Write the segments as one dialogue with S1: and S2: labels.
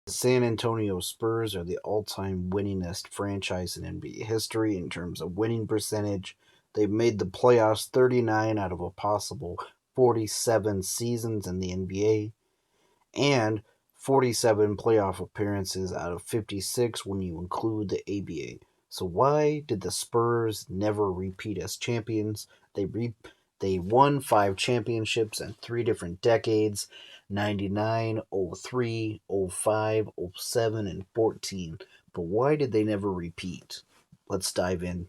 S1: The San Antonio Spurs are the all-time winningest franchise in NBA history in terms of winning percentage. They've made the playoffs 39 out of a possible 47 seasons in the NBA and 47 playoff appearances out of 56 when you include the ABA. So why did the Spurs never repeat as champions? They won 5 championships in 3 different decades: 99, 03, 05, 07, and 14. But why did they never repeat? Let's dive in.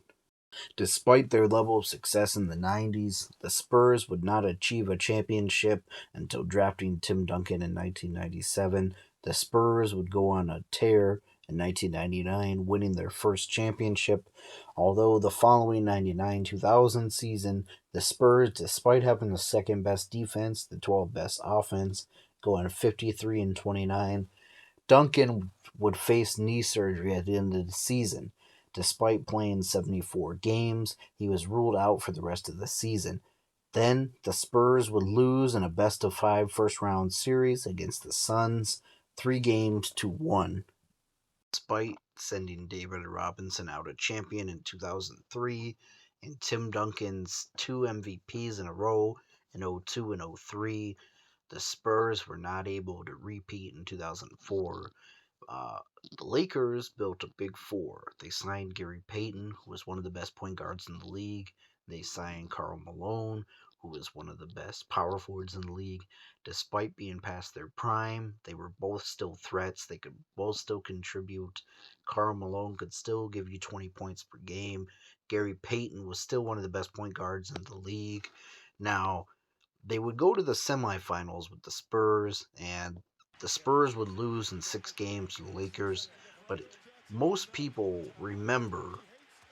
S1: Despite their level of success in the 90s, the Spurs would not achieve a championship until drafting Tim Duncan in 1997. The Spurs would go on a tear in 1999, winning their first championship. Although the following 99 2000 season, the Spurs, despite having the second best defense, the 12th best offense, going 53 and 29, Duncan would face knee surgery at the end of the season. Despite playing 74 games, he was ruled out for the rest of the season. Then the Spurs would lose in a best of 5 first round series against the Suns, 3 games to 1. Despite sending David Robinson out a champion in 2003 and Tim Duncan's 2 MVPs in a row in '02 and '03, the Spurs were not able to repeat in 2004. Uh, the Lakers built a big four. They signed Gary Payton, who was one of the best point guards in the league. They signed Karl Malone, who was one of the best power forwards in the league. Despite being past their prime, they were both still threats. They could both still contribute. Karl Malone could still give you 20 points per game. Gary Payton was still one of the best point guards in the league. Now, they would go to the semifinals with the Spurs, and the Spurs would lose in 6 games to the Lakers. But most people remember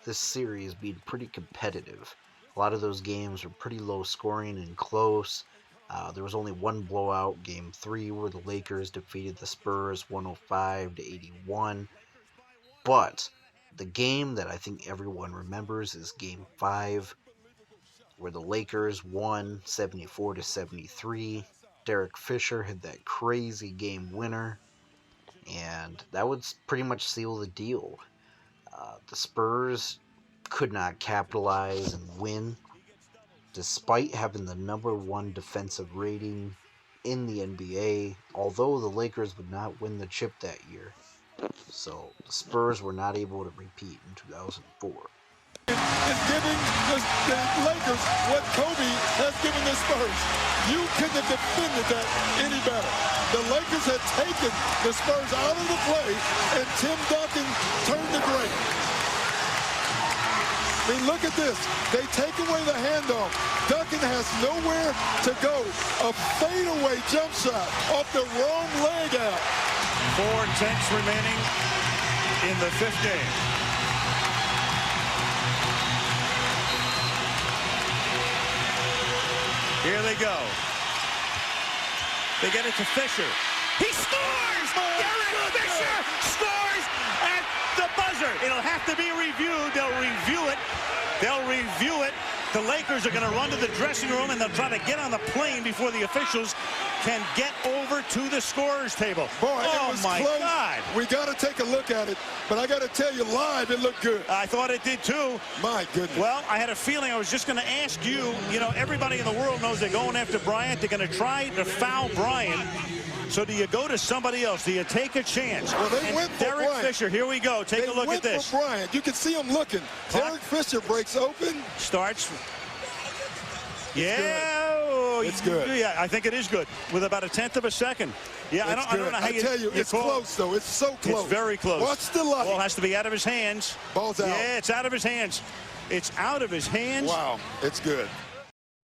S1: this series being pretty competitive. A lot of those games were pretty low scoring and close. There was only one blowout, Game 3, where the Lakers defeated the Spurs 105 to 81. But the game that I think everyone remembers is Game 5, where the Lakers won 74 to 73. Derek Fisher had that crazy game winner, and that would pretty much seal the deal. The Spurs could not capitalize and win, despite having the #1 defensive rating in the NBA, although the Lakers would not win the chip that year. So the Spurs were not able to repeat in 2004.
S2: Is giving the Lakers what Kobe has given the Spurs. You couldn't have defended that any better. The Lakers had taken the Spurs out of the play, and Tim Duncan turned the grade. I mean, look at this. They take away the handoff. Duncan has nowhere to go. A fadeaway jump shot off the wrong leg out.
S3: 4:10 remaining in the 5th game. Here they go. They get it to Fisher. He scores! Derek Fisher scores at the buzzer. It'll have to be reviewed. They'll review it. They'll review it. The Lakers are going to run to the dressing room, and they'll try to get on the plane before the officials can get over to the scorer's table.
S2: Boy,
S3: oh,
S2: it was
S3: my
S2: close.
S3: God.
S2: We got to take a look at it, but I got to tell you, live, it looked good.
S3: I thought it did, too.
S2: My goodness.
S3: Well, I had a feeling. I was just going to ask you, everybody in the world knows they're going after Bryant. They're going to try to foul Bryant. So do you go to somebody else? Do you take a chance?
S2: Well, they went for
S3: Derek
S2: Bryant.
S3: Fisher, here we go. Take a look at this.
S2: For Bryant. You can see him looking. Derek Fisher breaks open.
S3: Starts. Yeah,
S2: it's good.
S3: Yeah, I think it is good. With about 1/10 of a second. Yeah, I don't know how you
S2: tell you, it's close, though. It's so close.
S3: It's very close.
S2: Watch the light.
S3: Ball has to be out of his hands.
S2: Ball's out.
S3: Yeah, it's out of his hands. It's out of his hands.
S2: Wow, it's good.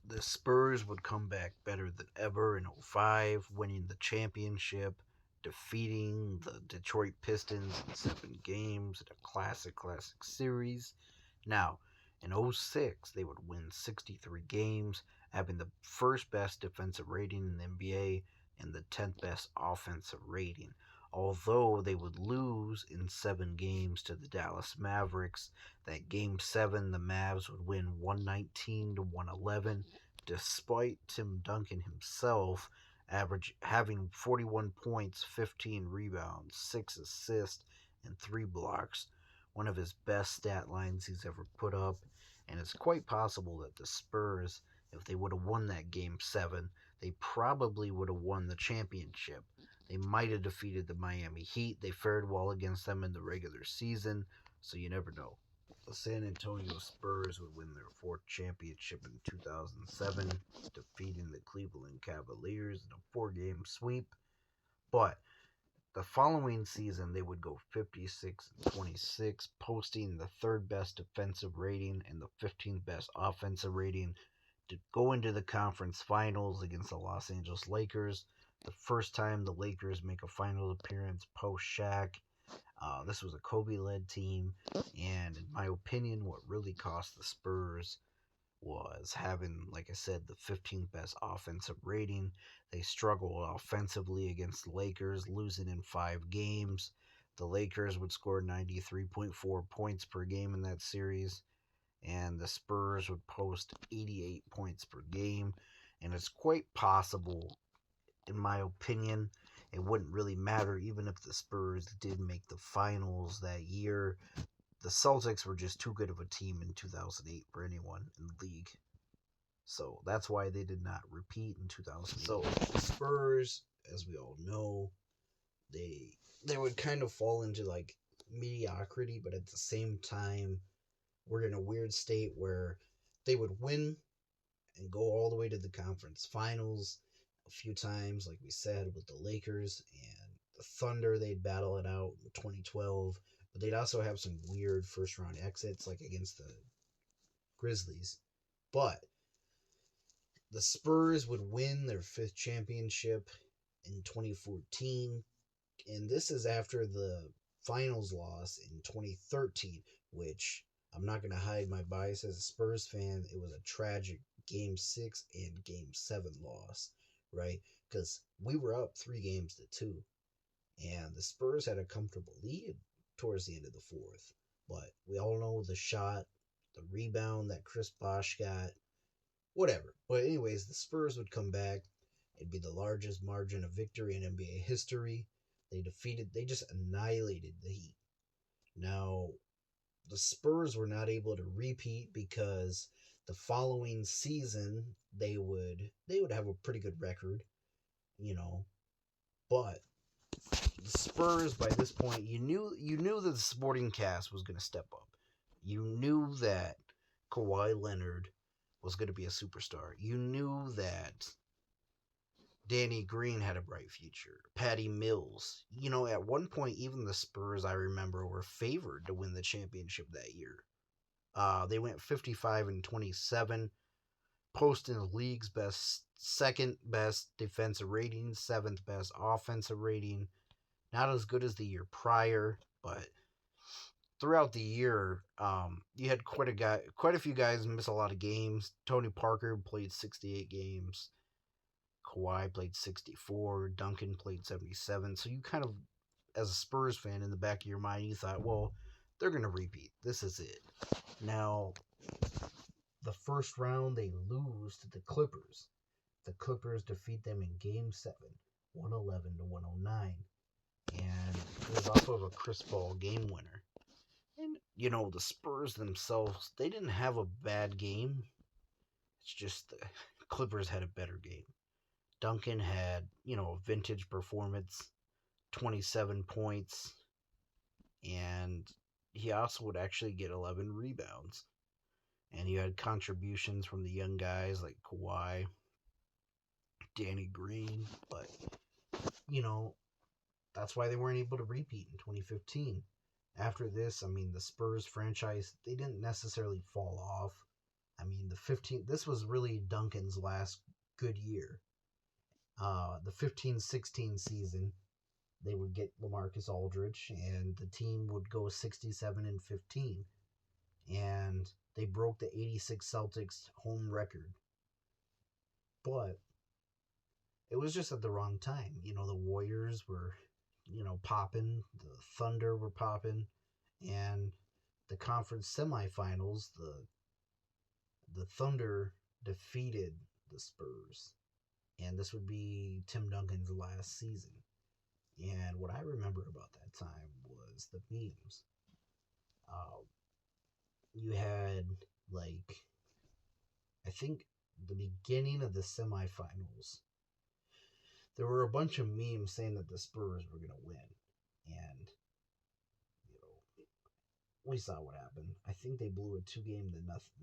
S1: The Spurs would come back better than ever in '05, winning the championship, defeating the Detroit Pistons in 7 games in a classic series. Now, in '06, they would win 63 games, having the first best defensive rating in the NBA and the 10th best offensive rating. Although they would lose in 7 games to the Dallas Mavericks, that Game 7, the Mavs would win 119 to 111, despite Tim Duncan himself having 41 points, 15 rebounds, 6 assists, and 3 blocks. One of his best stat lines he's ever put up. And it's quite possible that the Spurs, if they would have won that game 7, they probably would have won the championship. They might have defeated the Miami Heat. They fared well against them in the regular season, so you never know. The San Antonio Spurs would win their 4th championship in 2007, defeating the Cleveland Cavaliers in a 4-game sweep. But the following season, they would go 56-26, posting the 3rd best defensive rating and the 15th best offensive rating to go into the conference finals against the Los Angeles Lakers. The first time the Lakers make a finals appearance post Shaq. This was a Kobe-led team, and in my opinion, what really cost the Spurs was having, like I said, the 15th best offensive rating. They struggled offensively against the Lakers, losing in 5 games. The Lakers would score 93.4 points per game in that series, and the Spurs would post 88 points per game. And it's quite possible, in my opinion, it wouldn't really matter even if the Spurs did make the finals that year. The Celtics were just too good of a team in 2008 for anyone in the league. So that's why they did not repeat in 2008. So the Spurs, as we all know, they would kind of fall into like mediocrity, but at the same time, we're in a weird state where they would win and go all the way to the conference finals a few times, like we said, with the Lakers and the Thunder. They'd battle it out in 2012, but they'd also have some weird first round exits, like against the Grizzlies. But the Spurs would win their 5th championship in 2014, and this is after the finals loss in 2013, which I'm not going to hide my bias as a Spurs fan. It was a tragic Game 6 and Game 7 loss, right? Because we were up 3-2, and the Spurs had a comfortable lead towards the end of the 4th. But we all know the shot, the rebound that Chris Bosh got, whatever. But anyways, the Spurs would come back. It'd be the largest margin of victory in NBA history. They just annihilated the Heat. Now, the Spurs were not able to repeat because the following season they would have a pretty good record, you know. But the Spurs, by this point, you knew that the supporting cast was going to step up. You knew that Kawhi Leonard was going to be a superstar. You knew that Danny Green had a bright future. Patty Mills. At one point, even the Spurs, I remember, were favored to win the championship that year. They went 55-27, posting the league's second best defensive rating, 7th best offensive rating. Not as good as the year prior, but throughout the year, you had quite a few guys miss a lot of games. Tony Parker played 68 games. Kawhi played 64. Duncan played 77. So you kind of, as a Spurs fan, in the back of your mind, you thought, well, they're going to repeat. This is it. Now, the first round, they lose to the Clippers. The Clippers defeat them in Game 7, 111-109. And it was also a Chris Paul game winner. And, the Spurs themselves, they didn't have a bad game. It's just the Clippers had a better game. Duncan had, a vintage performance, 27 points, and he also would actually get 11 rebounds. And you had contributions from the young guys like Kawhi, Danny Green, but, that's why they weren't able to repeat in 2015. After this, the Spurs franchise, they didn't necessarily fall off. This was really Duncan's last good year. The 15-16 season, they would get LaMarcus Aldridge, and the team would go 67-15. And they broke the 86 Celtics home record. But it was just at the wrong time. The Warriors were, popping. The Thunder were popping. And the conference semifinals, the Thunder defeated the Spurs. and this would be Tim Duncan's last season. And what I remember about that time was the memes. You had, like, I think the beginning of the semifinals, there were a bunch of memes saying that the Spurs were going to win. And, you know, we saw what happened. I think they blew a 2-0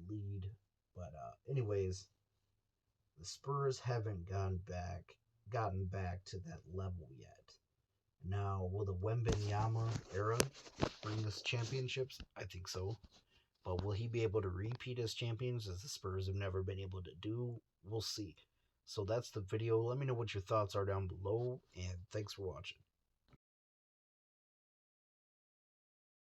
S1: lead. But anyways, the Spurs haven't gotten back to that level yet. Now, will the Wembanyama era bring us championships? I think so. But will he be able to repeat as champions, as the Spurs have never been able to do? We'll see. So that's the video. Let me know what your thoughts are down below, and thanks for watching.